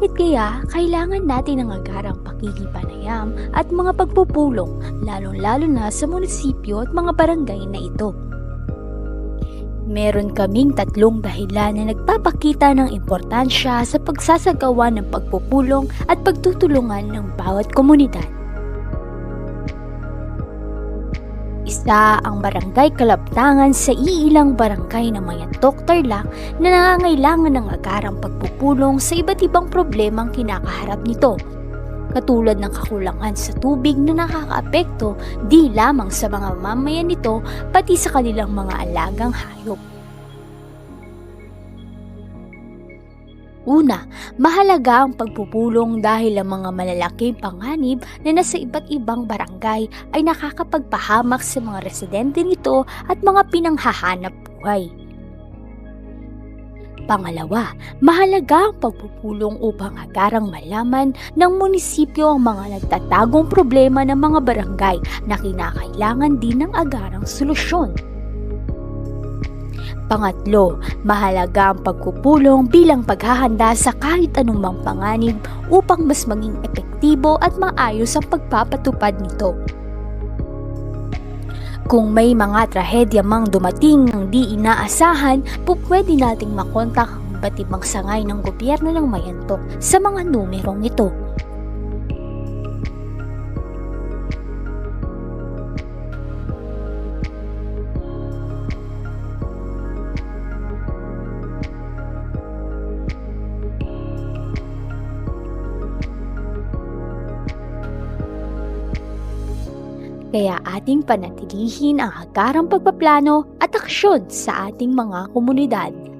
Bakit kaya kailangan natin ng agarang pakikipanayam at mga pagpupulong, lalong-lalo na sa munisipyo at mga barangay na ito? Meron kaming tatlong dahilan na nagpapakita ng importansya sa pagsasagawa ng pagpupulong at pagtutulungan ng bawat komunidad. Isa ang Barangay Kalaptangan sa iilang barangay ng Mayantok, Tarlac na nangangailangan ng agarang pagpupulong sa iba't ibang problemang kinakaharap nito, katulad ng kakulangan sa tubig na nakakaapekto di lamang sa mga mamayan nito pati sa kanilang mga alagang hayop. Una, mahalaga ang pagpupulong dahil ang mga malalaking panganib na nasa iba't ibang barangay ay nakakapagpahamak sa mga residente nito at mga pinanghahanap buhay. Pangalawa, mahalaga ang pagpupulong upang agarang malaman ng munisipyo ang mga nagtatagong problema ng mga barangay na kinakailangan din ng agarang solusyon. Pangatlo, mahalaga ang pagpupulong bilang paghahanda sa kahit anumang panganib upang mas maging epektibo at maayos ang pagpapatupad nito. Kung may mga trahedya mang dumating ng di inaasahan, pwede nating makontak ang iba't ibang sangay ng gobyerno ng Mayantok sa mga numerong ito. Kaya ating panatilihin ang agarang pagpaplano at aksyon sa ating mga komunidad.